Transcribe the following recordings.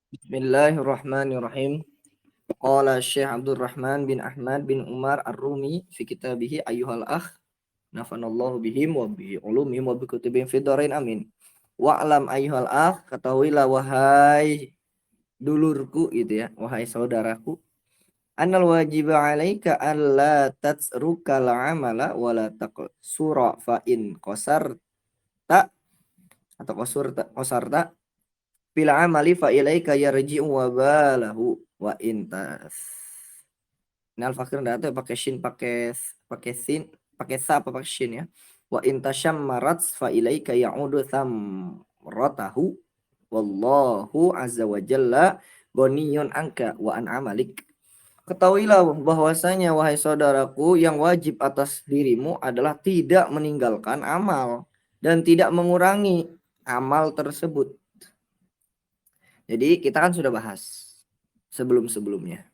Bismillahirrahmanirrahim. Qala Syekh Abdurrahman bin Ahmad bin Umar Ar-Rumi fi kitabihi ayyuhal akh nafanallahu bihim wa bi ulumihim wa bi kutubihim fid dharain amin. Wa'lam ayyuhal akh, ketahuilah wahai dulurku gitu ya, wahai saudaraku, annal wajiba 'alaika alla tatsrukal amala wa la taqsura fa in qasarta atau qasarta fil amali fa ilaika yarji'u wa balahu wa intas. Ini al-fakir ndak tuh pakai shin, pakai sin, pakai sa apa pakai shin ya. Wa intasyammarat fa ilaika ya'udu thamratahu wallahu azza wa jalla ghaniyun anka wa an amalik. Ketahuilah bahwasanya wahai saudaraku, yang wajib atas dirimu adalah tidak meninggalkan amal dan tidak mengurangi amal tersebut. Jadi kita kan sudah bahas sebelum-sebelumnya.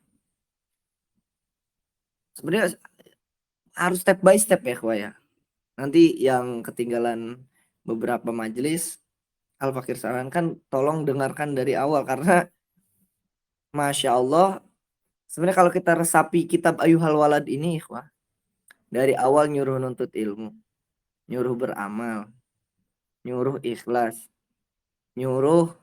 Sebenarnya harus step by step ya, Kwa ya. Nanti yang ketinggalan beberapa majelis, Al-Fakir sarankan tolong dengarkan dari awal karena Masya Allah, sebenarnya kalau kita resapi kitab Ayyuhal Walad ini, Kwa, dari awal nyuruh nuntut ilmu, nyuruh beramal, nyuruh ikhlas, nyuruh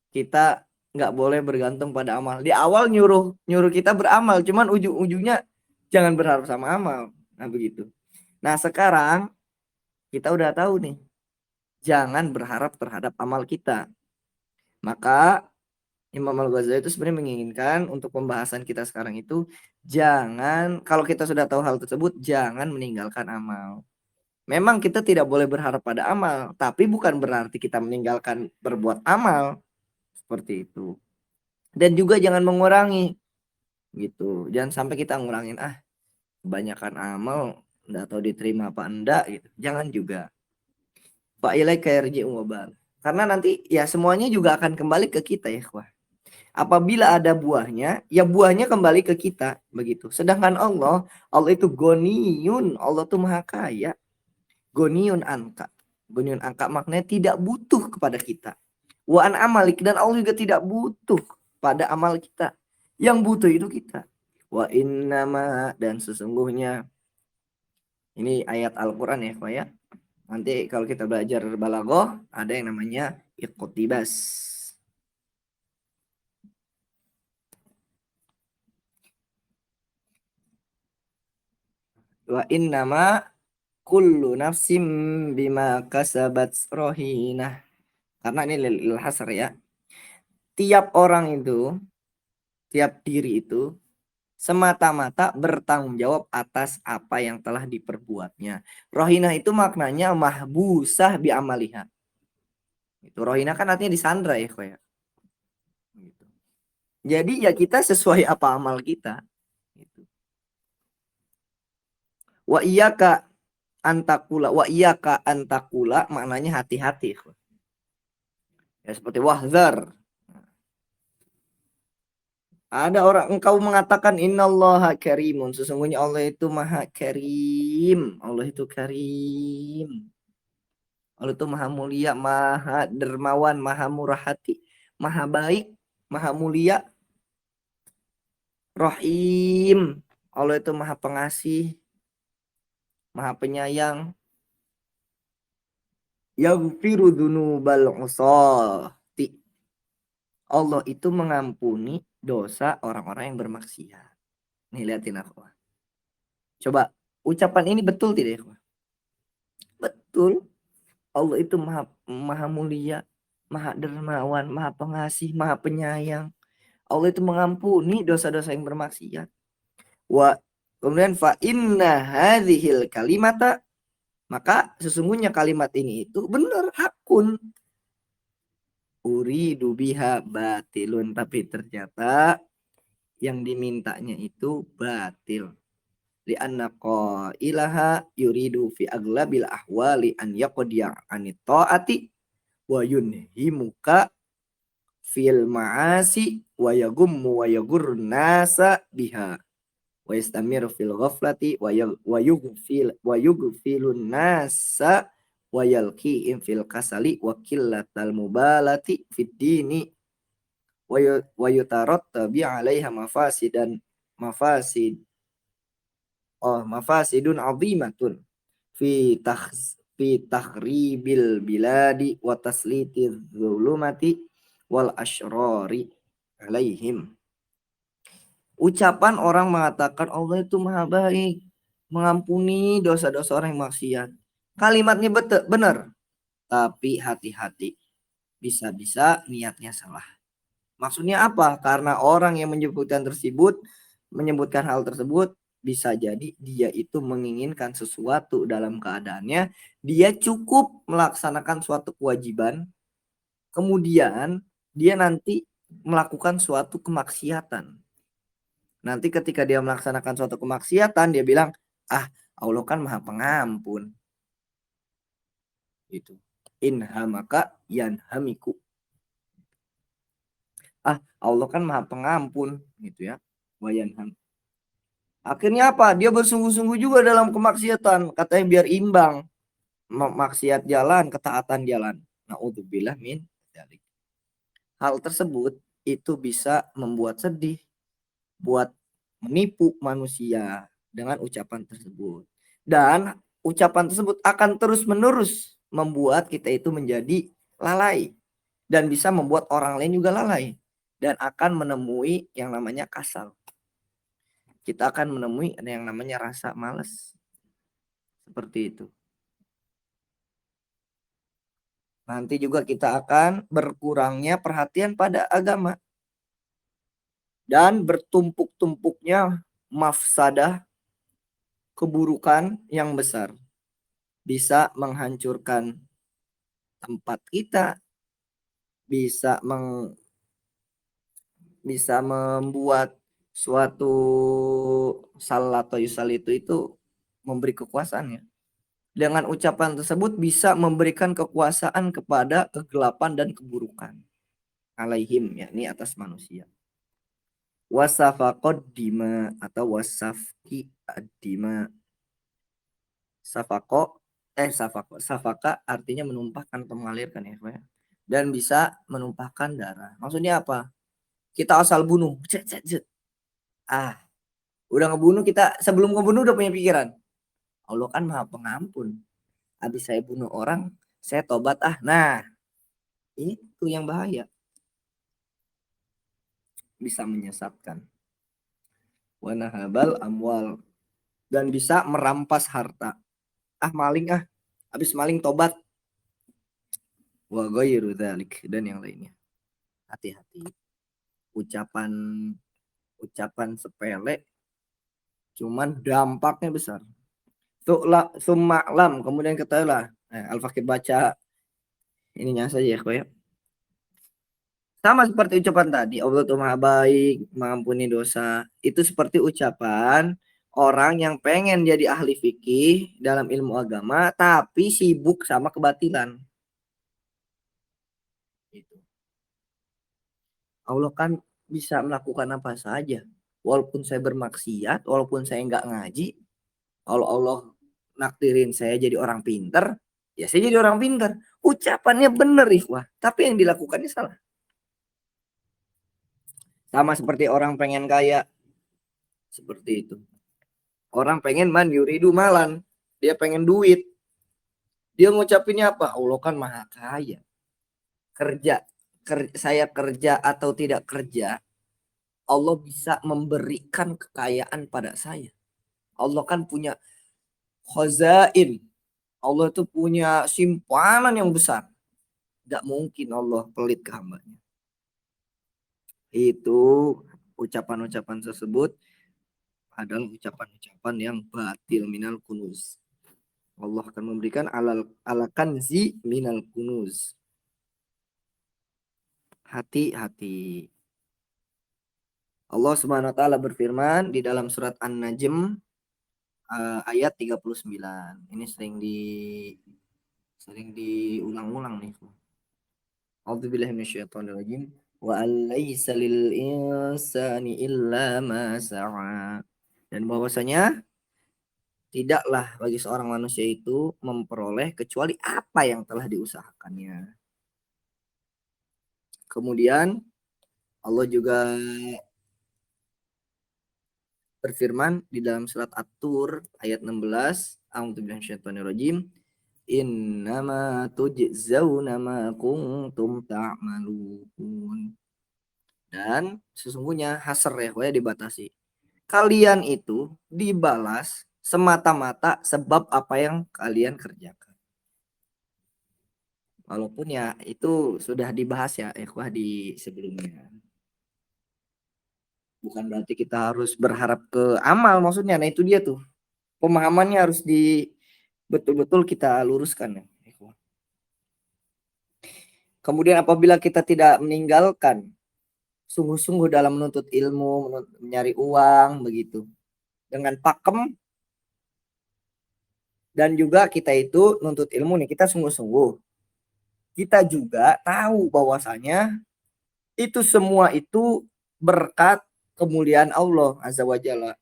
kita nggak boleh bergantung pada amal. Di awal nyuruh kita beramal, cuman ujung-ujungnya jangan berharap sama amal. Nah begitu. Nah sekarang kita udah tahu nih, jangan berharap terhadap amal kita. Maka Imam Al-Ghazali itu sebenarnya menginginkan untuk pembahasan kita sekarang itu jangan, kalau kita sudah tahu hal tersebut, jangan meninggalkan amal. Memang kita tidak boleh berharap pada amal, tapi bukan berarti kita meninggalkan berbuat amal seperti itu. Dan juga jangan mengurangi gitu. Jangan sampai kita ngurangin kebanyakan amal enggak tahu diterima apa enggak gitu. Jangan juga. Pak ilai KRJ wabal. Karena nanti ya semuanya juga akan kembali ke kita ya, Wah. Apabila ada buahnya, ya buahnya kembali ke kita begitu. Sedangkan Allah itu goniyun, Allah tuh maha kaya. Goniyun angka. Goniyun angka maknanya tidak butuh kepada kita. Wa an amalik, dan Allah juga tidak butuh pada amal kita. Yang butuh itu kita. Wa innama, dan sesungguhnya ini ayat Al-Qur'an ya, Pak ya. Nanti kalau kita belajar balaghah ada yang namanya iqtibas. Wa innama kullu nafsim bima kasabat rohinah. Karena ini lil hasr ya. Tiap orang itu, tiap diri itu semata-mata bertanggung jawab atas apa yang telah diperbuatnya. Rohinah itu maknanya mahbusah bi amaliha. Itu rohinah kan artinya disandra ya, kayak. Gitu. Jadi ya kita sesuai apa amal kita. Gitu. Wa iyyaka antakula, wa iyyaka antakula maknanya hati-hati. Ya seperti wahzar. Ada orang engkau mengatakan innallaha karimun, sesungguhnya Allah itu maha karim. Allah itu karim. Allah itu maha mulia, maha dermawan, maha murah hati, maha baik, maha mulia, Rahim. Allah itu maha pengasih, maha penyayang. Yaghfiru dzunubal usati. Allah itu mengampuni dosa orang-orang yang bermaksiat. Nih liatin aku. Coba ucapan ini betul tidak ya? Betul. Allah itu maha, maha mulia, maha dermawan, maha pengasih, maha penyayang. Allah itu mengampuni dosa-dosa yang bermaksiat. Wa kemudian fa inna hadhil kalimata, maka sesungguhnya kalimat ini itu benar hakun. Uridu biha batilun, tapi ternyata yang dimintanya itu batil. Li'anna qailaha yuridu fi aglabil ahwali an yaqdiya anit ta'ati wa yunhimuka fil ma'asi wa yagummu wa yagurrun nasa biha wa yastamiru fil ghaflati wa yughfilun nasa wa yalqihim fil kasali wa qillatal mubalati fid dini wa yutarattabi 'alaiha mafasid mafasidun 'azimatun fi takhribil biladi wa taslitiz zulumati wal asyrari 'alaihim. Ucapan orang mengatakan Allah itu maha baik, mengampuni dosa-dosa orang yang maksiat. Kalimatnya betul, benar, tapi hati-hati, bisa-bisa niatnya salah. Maksudnya apa? Karena orang yang menyebutkan hal tersebut bisa jadi dia itu menginginkan sesuatu dalam keadaannya dia cukup melaksanakan suatu kewajiban, kemudian dia nanti melakukan suatu kemaksiatan. Nanti ketika dia melaksanakan suatu kemaksiatan, dia bilang, ah Allah kan maha pengampun. Itu. Inhamaka yanhamiku. Ah Allah kan maha pengampun. Gitu ya. Wayanham. Akhirnya apa? Dia bersungguh-sungguh juga dalam kemaksiatan. Katanya biar imbang. Maksiat jalan, ketaatan jalan. Na'udzubillah min dzalik. Hal tersebut itu bisa membuat sedih, buat menipu manusia dengan ucapan tersebut. Dan ucapan tersebut akan terus-menerus membuat kita itu menjadi lalai dan bisa membuat orang lain juga lalai dan akan menemui yang namanya kasal. Kita akan menemui yang namanya rasa malas. Seperti itu. Nanti juga kita akan berkurangnya perhatian pada agama dan bertumpuk-tumpuknya mafsadah, keburukan yang besar. Bisa menghancurkan tempat kita, bisa membuat suatu salat atau yusal itu memberi kekuasaan ya. Dengan ucapan tersebut bisa memberikan kekuasaan kepada kegelapan dan keburukan. Alaihim, yakni atas manusia. Wasafaqad dima atau wasafki ad-dima. Safaka artinya menumpahkan atau mengalirkan ya, Pak. Dan bisa menumpahkan darah. Maksudnya apa? Kita asal bunuh. Ah, udah ngebunuh, kita sebelum ngebunuh udah punya pikiran. Allah kan maha pengampun. Habis saya bunuh orang, saya tobat ah. Nah, itu yang bahaya. Bisa menyesatkan. Wanahabal amwal. Dan bisa merampas harta. Ah maling ah. Habis maling tobat. Wa ghairu dzalik dan yang lainnya. Hati-hati. Ucapan sepele cuman dampaknya besar. Suma'lam, kemudian ketahuilah. Al-Fakir baca ininya saja ya, ya. Sama seperti ucapan tadi, Allah itu maha baik, mengampuni dosa. Itu seperti ucapan orang yang pengen jadi ahli fikih dalam ilmu agama, tapi sibuk sama kebatilan. Gitu. Allah kan bisa melakukan apa saja. Walaupun saya bermaksiat, walaupun saya nggak ngaji, kalau Allah nakdirin saya jadi orang pinter, ya saya jadi orang pinter. Ucapannya benar, ikhwah, tapi yang dilakukannya salah. Sama seperti orang pengen kaya, seperti itu. Orang pengen man yuridu malan, dia pengen duit. Dia ngucapinnya apa? Allah kan maha kaya. Saya kerja atau tidak kerja, Allah bisa memberikan kekayaan pada saya. Allah kan punya khazain. Allah itu punya simpanan yang besar. Gak mungkin Allah pelit ke hambanya. Itu ucapan-ucapan tersebut adalah ucapan-ucapan yang batil minal kunuz. Allah akan memberikan ala kanzi minal kunuz. Hati-hati. Allah Subhanahu wa taala berfirman di dalam surat An-Najm ayat 39. Ini sering diulang-ulang nih. A'udzubillahi minasyaitonirrajim. Wa alaysa lil insani illa ma sa'a. Dan bahwasanya tidaklah bagi seorang manusia itu memperoleh kecuali apa yang telah diusahakannya. Kemudian Allah juga berfirman di dalam surat At-Tur ayat 16, A'udzubillahi minasyaitonirrajim, innama tujzauna ma kuntum ta'malun. Dan sesungguhnya hasr ya, ya dibatasi. Kalian itu dibalas semata-mata sebab apa yang kalian kerjakan. Walaupun ya itu sudah dibahas ya ikhwah di sebelumnya. Bukan berarti kita harus berharap ke amal maksudnya. Nah itu dia tuh. Pemahamannya harus di betul-betul kita luruskan ya. Kemudian apabila kita tidak meninggalkan sungguh-sungguh dalam menuntut ilmu, mencari uang begitu. Dengan pakem dan juga kita itu nuntut ilmu nih, kita sungguh-sungguh. Kita juga tahu bahwasanya itu semua itu berkat kemuliaan Allah Azza wa Jalla.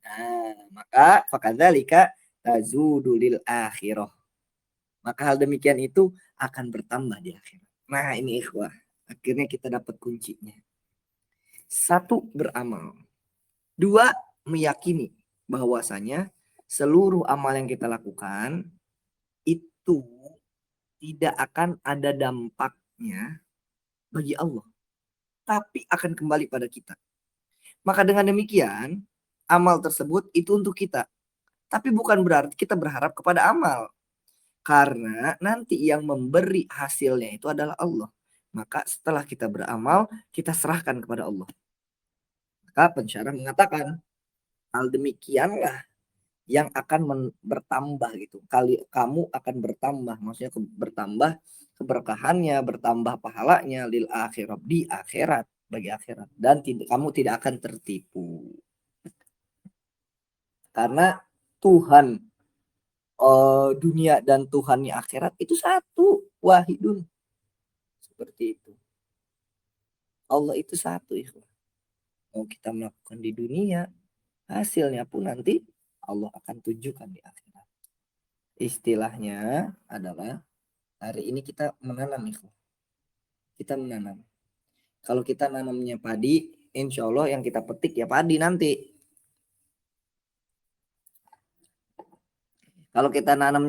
Nah, maka fakadzalika tazudulil akhirah. Maka hal demikian itu akan bertambah di akhirat. Nah, ini ikhwah. Akhirnya kita dapat kuncinya. Satu, beramal. Dua, meyakini bahwasanya seluruh amal yang kita lakukan itu tidak akan ada dampaknya bagi Allah, tapi akan kembali pada kita. Maka dengan demikian, amal tersebut itu untuk kita. Tapi bukan berarti kita berharap kepada amal. Karena nanti yang memberi hasilnya itu adalah Allah. Maka setelah kita beramal, kita serahkan kepada Allah. Maka pensyarah mengatakan, hal demikianlah yang akan bertambah gitu. Kamu akan bertambah, maksudnya bertambah keberkahannya, bertambah pahalanya lil akhirat, di akhirat, bagi akhirat, dan kamu tidak akan tertipu. Karena Tuhan dunia dan Tuhannya akhirat itu satu, wahidun. Seperti itu. Allah itu satu ya. Mau kita melakukan di dunia, hasilnya pun nanti Allah akan tunjukkan di akhirat. Istilahnya adalah hari ini kita menanam itu. Kita menanam. Kalau kita nanamnya padi, insya Allah yang kita petik ya padi nanti. Kalau kita nanam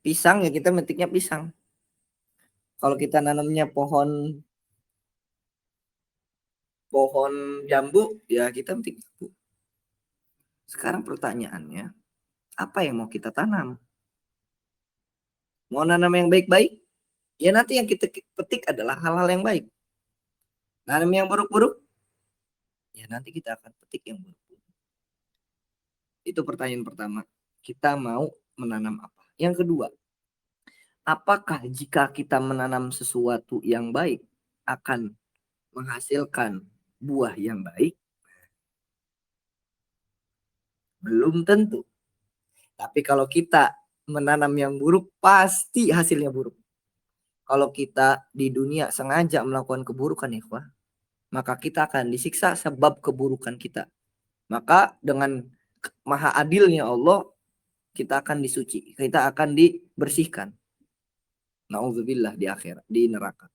pisang ya kita metiknya pisang. Kalau kita nanamnya pohon jambu ya kita metik jambu. Sekarang pertanyaannya, apa yang mau kita tanam? Mau nanam yang baik-baik? Ya nanti yang kita petik adalah hal-hal yang baik. Nanam yang buruk-buruk? Ya nanti kita akan petik yang buruk-buruk. Itu pertanyaan pertama. Kita mau menanam apa? Yang kedua, apakah jika kita menanam sesuatu yang baik akan menghasilkan buah yang baik? Belum tentu. Tapi kalau kita menanam yang buruk, pasti hasilnya buruk. Kalau kita di dunia sengaja melakukan keburukan, ikhwah, maka kita akan disiksa sebab keburukan kita. Maka dengan maha adilnya Allah, kita akan disuci, kita akan dibersihkan. Nauzubillah di akhirat, di neraka.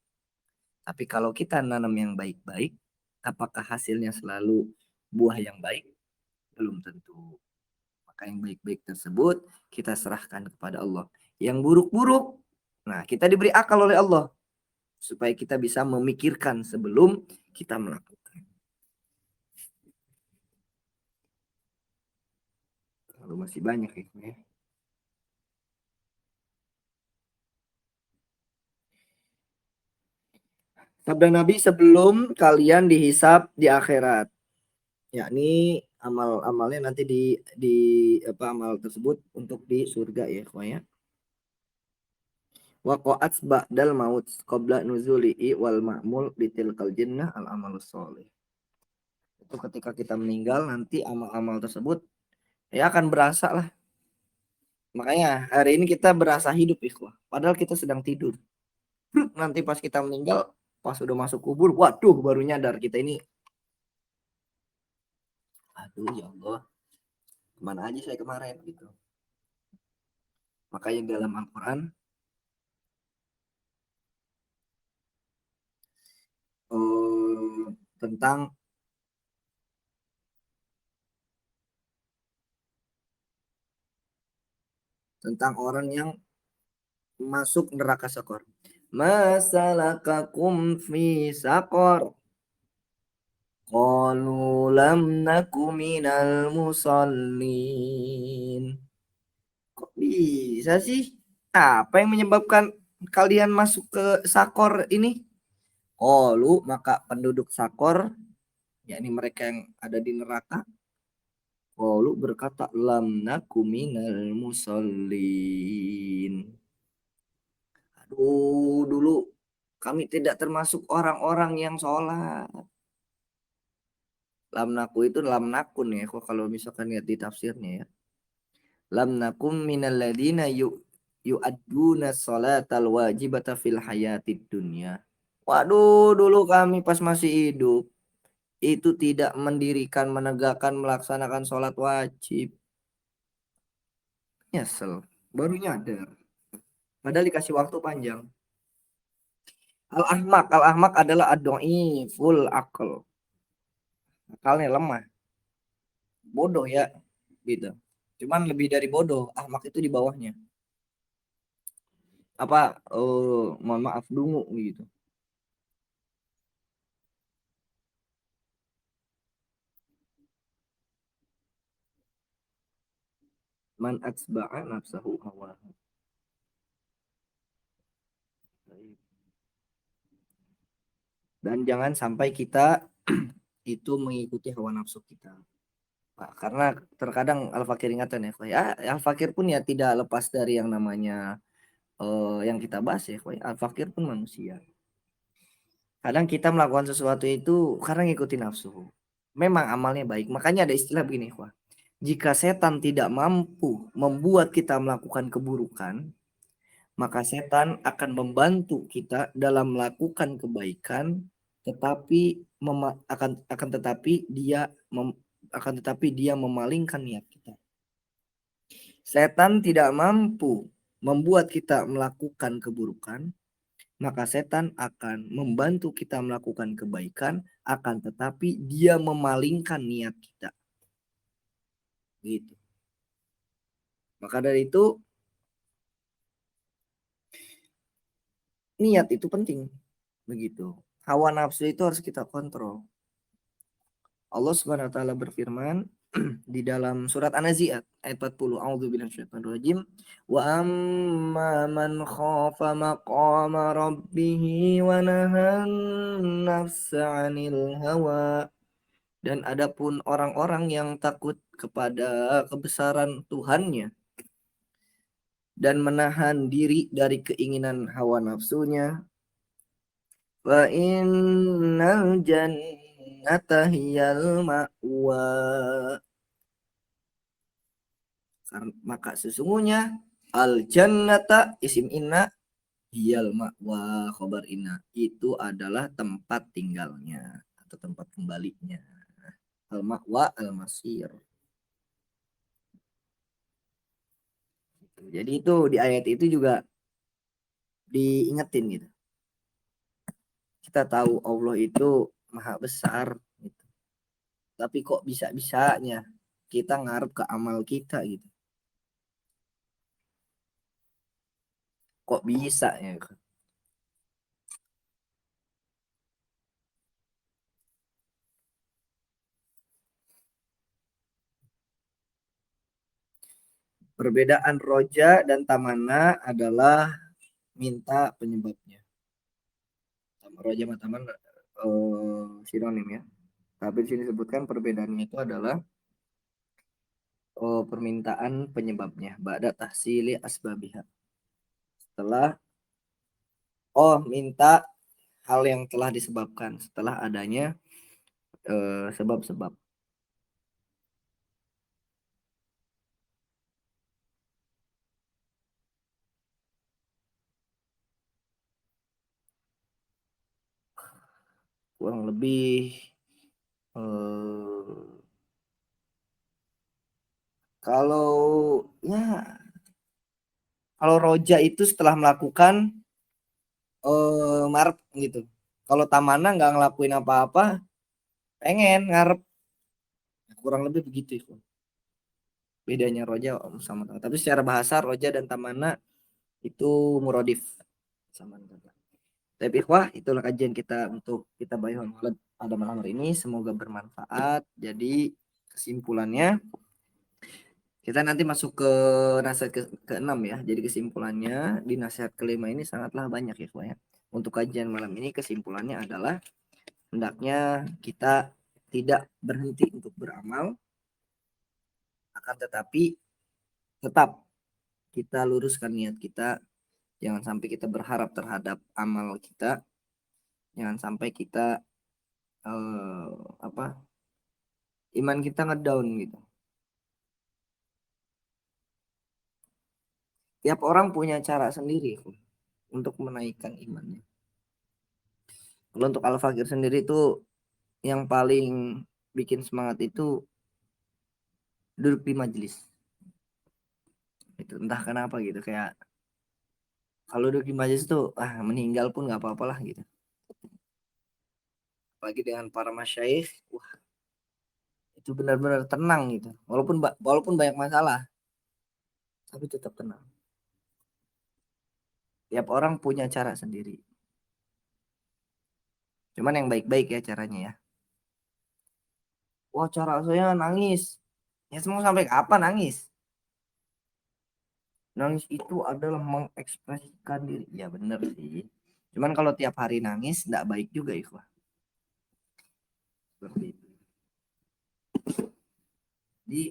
Tapi kalau kita nanam yang baik-baik, apakah hasilnya selalu buah yang baik? Belum tentu. Maka yang baik-baik tersebut kita serahkan kepada Allah. Yang buruk-buruk, nah kita diberi akal oleh Allah supaya kita bisa memikirkan sebelum kita melakukan. Lalu masih banyak ya. Sabda Nabi sebelum kalian dihisap di akhirat, yakni amal-amalnya nanti di apa amal tersebut untuk di surga ya, ya. Waqa'at ba'dal maut qabla nuzulihi wal ma'mul bitilkal jannah al amalus soleh. Itu ketika kita meninggal nanti amal-amal tersebut ya akan berasa lah. Makanya hari ini kita berasa hidup ikhwah. Padahal kita sedang tidur. Nanti pas kita meninggal, pas udah masuk kubur, waduh baru nyadar kita ini. Aduh ya Allah, kemana aja saya kemarin gitu. Makanya dalam Al-Quran tentang orang yang masuk neraka sakor. Masalakakum fi sakor. Qalu lam naku minal musallin. Kok bisa sih? Apa yang menyebabkan kalian masuk ke sakor ini? Qalu, maka penduduk sakor, yakni mereka yang ada di neraka, qalu berkata lam naku minal musallin. Aduh, dulu kami tidak termasuk orang-orang yang sholat. Lam naku itu lam nakun ya, kok kalau misalkan lihat di tafsirnya ya. Lam nakum minal ladina yu'adduna sholatal wajibata fil hayatid dunya. Waduh, dulu kami pas masih hidup itu tidak mendirikan, menegakkan, melaksanakan sholat wajib. Nyesel, baru nyadar. Padahal dikasih waktu panjang. Al-ahmak adalah ad-doi full akal. Akalnya lemah, bodoh ya, gitu. Cuman lebih dari bodoh, ahmak itu di bawahnya. Apa, mohon maaf dungu gitu. Man atsba'a nafsahu hawa. Dan jangan sampai kita itu mengikuti hawa nafsu kita. Pak, karena terkadang Al-Fakir ingatan ya, ya Al-Fakir pun ya tidak lepas dari yang namanya yang kita bahas ya, Al-Fakir pun manusia. Kadang kita melakukan sesuatu itu karena ngikutin nafsu. Memang amalnya baik. Makanya ada istilah begini, Wah. Jika setan tidak mampu membuat kita melakukan keburukan, maka setan akan membantu kita dalam melakukan kebaikan, tetapi akan tetapi dia memalingkan niat kita. Setan tidak mampu membuat kita melakukan keburukan, maka setan akan membantu kita melakukan kebaikan, akan tetapi dia memalingkan niat kita. Gitu. Maka dari itu niat itu penting. Begitu. Hawa nafsu itu harus kita kontrol. Allah Subhanahu wa taala berfirman di dalam surat An-Nazi'at ayat 40. A'udzubillahi minasyaitonir rajim. Wa amma man khafa maqama rabbih wa nahan nafsa 'anil hawa. Dan adapun orang-orang yang takut kepada kebesaran Tuhannya dan menahan diri dari keinginan hawa nafsunya, wa innal jannata hiyal ma'wa. Maka sesungguhnya al jannata isim inna hiyal ma'wa khobar inna itu adalah tempat tinggalnya atau tempat kembalinya. Al ma'wa al masir. Jadi itu di ayat itu juga diingetin gitu. Kita tahu Allah itu maha besar gitu. Tapi kok bisa-bisanya kita ngarep ke amal kita gitu. Kok bisa ya? Perbedaan roja dan tamana adalah minta penyebabnya. Roja sama taman sinonim ya. Tapi di sini sebutkan perbedaannya itu adalah permintaan penyebabnya. Ba'da tahsili asbabiha. Setelah minta hal yang telah disebabkan setelah adanya sebab-sebab. Kurang lebih eh, kalau ya kalau roja itu setelah melakukan marep gitu. Kalau tamana nggak ngelakuin apa-apa, pengen ngarep. Kurang lebih begitu itu bedanya roja sama tamana. Tapi secara bahasa roja dan tamana itu murodif sama kata. Tapi wah itulah kajian kita untuk kita Bayuhan Walad pada malam hari ini, semoga bermanfaat. Jadi kesimpulannya kita nanti masuk ke nasihat ke-6 ya. Jadi kesimpulannya di nasihat kelima ini sangatlah banyak ya, Pak ya. Untuk kajian malam ini kesimpulannya adalah hendaknya kita tidak berhenti untuk beramal, akan tetapi tetap kita luruskan niat kita. Jangan sampai kita berharap terhadap amal kita. Jangan sampai kita apa iman kita ngedown gitu. Tiap orang punya cara sendiri untuk menaikkan imannya. Kalau untuk Al-Fakir sendiri itu yang paling bikin semangat itu duduk di majelis. Itu entah kenapa gitu kayak kalau duduk di majelis tuh meninggal pun nggak apa-apa lah gitu. Apalagi dengan para masyayikh, wah itu benar-benar tenang gitu. Walaupun banyak masalah, tapi tetap tenang. Tiap orang punya cara sendiri. Cuman yang baik-baik ya caranya ya. Wah cara saya nangis. Ya semua sampai kapan nangis? Nangis itu adalah mengekspresikan diri. Ya bener sih. Cuman kalau tiap hari nangis nggak baik juga ikhwah. Seperti itu. Jadi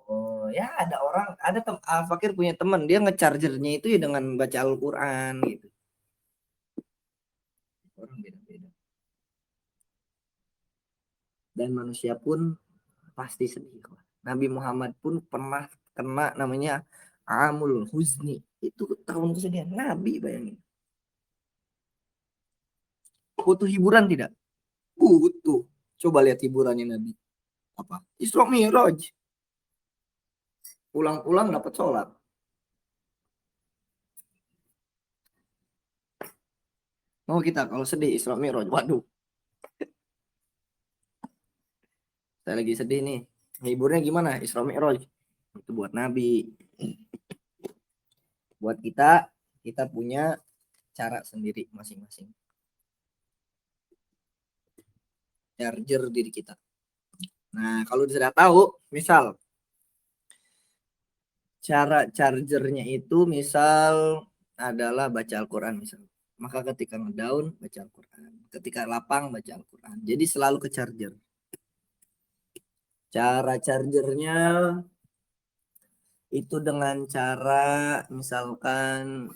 oh ya ada orang ada Fakir punya teman dia ngechargernya itu ya dengan baca Al-Quran gitu. Orang beda-beda. Dan manusia pun pasti sedih. Nabi Muhammad pun pernah kena namanya Amul Huzni. Itu tahun kesedihan Nabi bayangin. Butuh hiburan tidak? Butuh. Coba lihat hiburannya Nabi. Apa? Isra Mi'raj. Pulang-pulang dapat sholat. Mau kita kalau sedih Isra Mi'raj. Waduh, saya lagi sedih nih. Hiburnya gimana? Isra Mi'raj. Itu buat Nabi. Buat kita punya cara sendiri masing-masing. Charger diri kita. Nah, kalau sudah tahu, misal cara chargernya itu misal adalah baca Al-Quran misal. Maka ketika ngedown baca Al-Quran. Ketika lapang baca Al-Quran. Jadi selalu ke charger. Cara chargernya itu dengan cara misalkan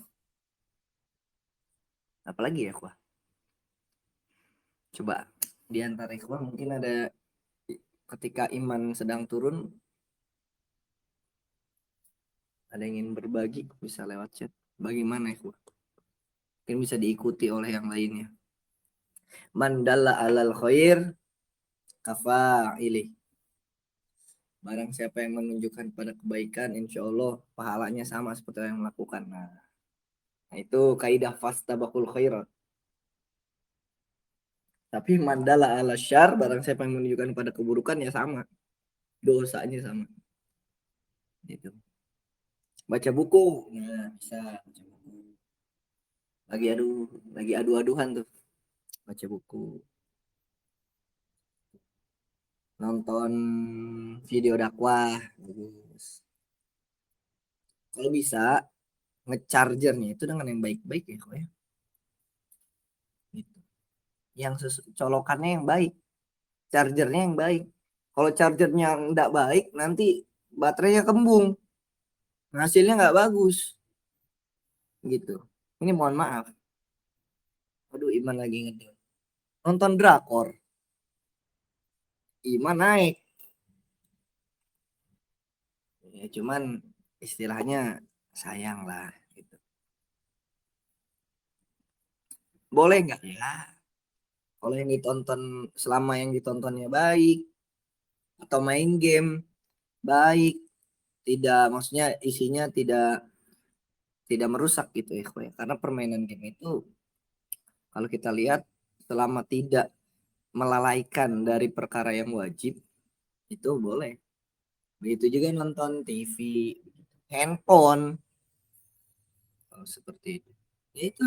apalagi ya Wah? Coba di antara ikhwah mungkin ada ketika iman sedang turun ada yang ingin berbagi bisa lewat chat bagaimana ikhwah mungkin bisa diikuti oleh yang lainnya mandalla alal khair kafa ilih barang siapa yang menunjukkan pada kebaikan insya Allah pahalanya sama seperti yang melakukan nah itu kaidah fastabaqul khairat tapi mandala ala syar barang siapa yang menunjukkan pada keburukan ya sama dosanya sama gitu baca buku nah bisa baca buku lagi adu-aduhan tuh baca buku nonton video dakwah bagus kalau bisa ngechargernya itu dengan yang baik-baik ya kok ya gitu. Yang colokannya yang baik chargernya yang baik kalau chargernya nggak baik nanti baterainya kembung hasilnya nggak bagus gitu ini mohon maaf aduh Iman lagi ngedon nonton drakor Iman naik ya cuman istilahnya sayang lah gitu boleh nggak ya kalau yang ditonton selama yang ditontonnya baik atau main game baik tidak maksudnya isinya tidak merusak gitu ya karena permainan game itu kalau kita lihat selama tidak melalaikan dari perkara yang wajib itu boleh. Begitu juga nonton TV, handphone, seperti itu. Ya itu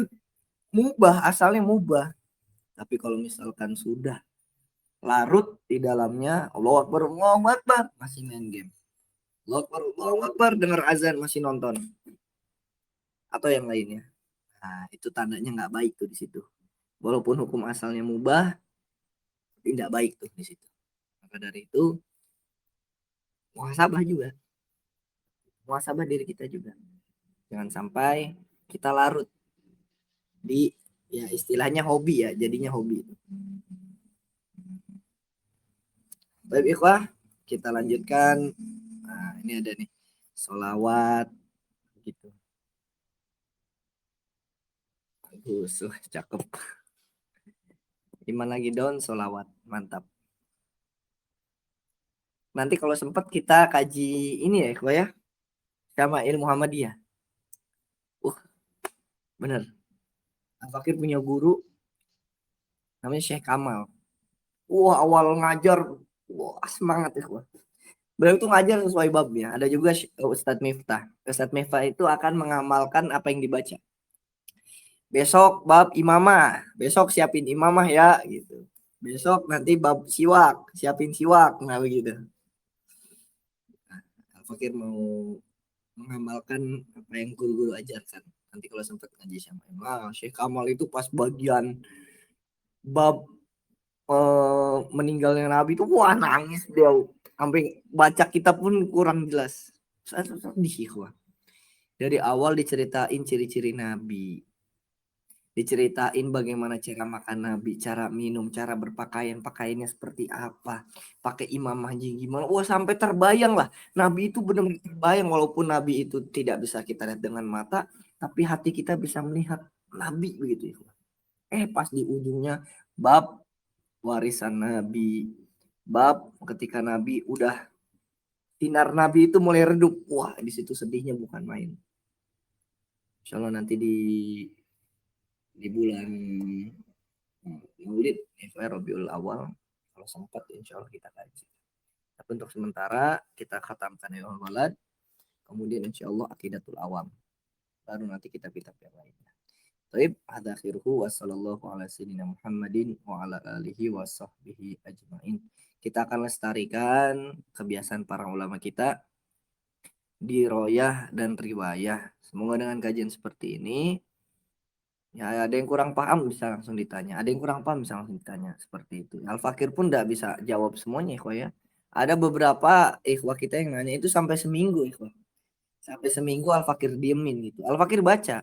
mubah, asalnya mubah. Tapi kalau misalkan sudah larut di dalamnya, Allahu Akbar, masih main game. Allahu Akbar, dengar azan masih nonton atau yang lainnya. Nah, itu tandanya nggak baik tuh di situ. Walaupun hukum asalnya mubah, tidak baik tuh di situ. Maka dari itu, muhasabah juga, muhasabah diri kita juga. Jangan sampai kita larut di, ya istilahnya hobi ya, jadinya hobi. Baik ikhwah, kita lanjutkan. Nah, ini ada nih solawat gitu. Bagus, cakep. Iman lagi down, solawat, mantap. Nanti kalau sempat kita kaji ini ya ikhwah ya, sama ilmu Muhammadiyah. Bener. Al Fakir punya guru namanya Syekh Kamal. Wah, awal ngajar, wah semangat ikhwah. Beliau itu ngajar sesuai babnya. Ada juga Ustadz Miftah. Ustadz Miftah itu akan mengamalkan apa yang dibaca. Besok bab imamah, besok siapin imamah ya gitu. Besok nanti bab siwak, siapin siwak, nah begitu. Al Fakir mau mengamalkan apa yang guru-guru ajarkan. Nanti kalau sempat ngaji sama Syekh Kamal itu pas bagian bab meninggalnya Nabi itu wah nangis dia sampai baca kitab pun kurang jelas. Saya sedih wah. Dari awal diceritain ciri-ciri Nabi, diceritain bagaimana cara makan Nabi, cara minum, cara berpakaian, pakaiannya seperti apa, pakai imamahnya gimana. Wah sampai terbayang lah. Nabi itu benar-benar terbayang walaupun Nabi itu tidak bisa kita lihat dengan mata, tapi hati kita bisa melihat Nabi begitu ya. Pas di ujungnya bab warisan Nabi, bab ketika Nabi udah sinar Nabi itu mulai redup, wah di situ sedihnya bukan main. Insya Allah nanti di bulan Maulid Rabiul Awal kalau sempat insya Allah kita kaji. Tapi untuk sementara kita khatamkan ya Walad, kemudian insya Allah Aqidatul Awam, baru nanti kitab-kitab yang lainnya. Baik, hadza akhiruhu wa sallallahu ala sayyidina Muhammadin wa ala alihi wa sahbihi ajmain. Kita akan lestarikan kebiasaan para ulama kita di royah dan riwayah. Semoga dengan kajian seperti ini, ya ada yang kurang paham bisa langsung ditanya. Ada yang kurang paham bisa langsung ditanya. Seperti itu. Al-Fakir pun tidak bisa jawab semuanya ikhwah ya. Ada beberapa ikhwah kita yang nanya itu sampai seminggu ikhwah. Sampai seminggu Al-Fakir diemin gitu. Al-Fakir baca.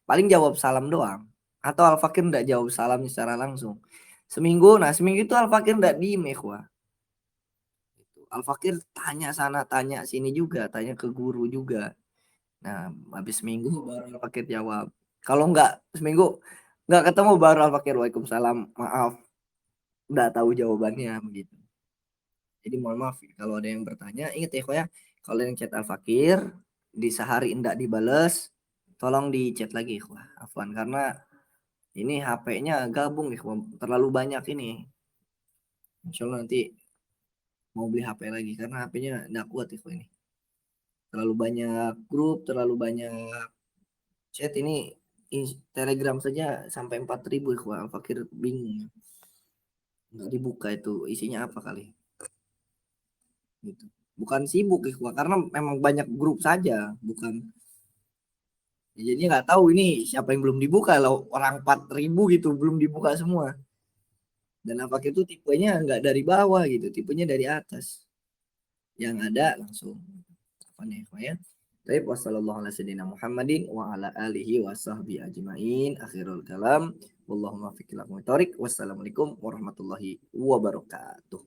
Paling jawab salam doang. Atau Al-Fakir tidak jawab salam secara langsung. Seminggu, nah seminggu itu Al-Fakir tidak diem ikhwah. Al-Fakir tanya sana, tanya sini juga. Tanya ke guru juga. Nah, habis seminggu baru Al-Fakir jawab. Kalau enggak seminggu enggak ketemu baru Al-Fakir Waalaikumsalam, maaf, enggak tahu jawabannya begitu. Jadi mohon maaf kalau ada yang bertanya, ingat ya kalau yang chat Al-Fakir di sehari enggak dibales, tolong di chat lagi ikhwah. Afwan karena ini HP-nya gabung ikhwah, terlalu banyak ini. Insyaallah nanti mau beli HP lagi karena HP-nya enggak kuat ikhwah ini. Terlalu banyak grup, terlalu banyak chat ini Telegram saja sampai 4.000 ikhwah. Fakir bingung. Nggak dibuka itu isinya apa kali. Gitu. Bukan sibuk ikhwah karena memang banyak grup saja, bukan. Ya, jadinya nggak tahu ini siapa yang belum dibuka loh, orang 4.000 gitu belum dibuka semua. Dan apa itu tipenya nggak dari bawah gitu, tipenya dari atas. Yang ada langsung apa nih ikhwah ya. Baik, wassalamualaikum Muhammadin wa ala alihi wa sahbihi ajmain. Akhirul kalam. Wallahumma fiqh. Wassalamualaikum warahmatullahi wabarakatuh.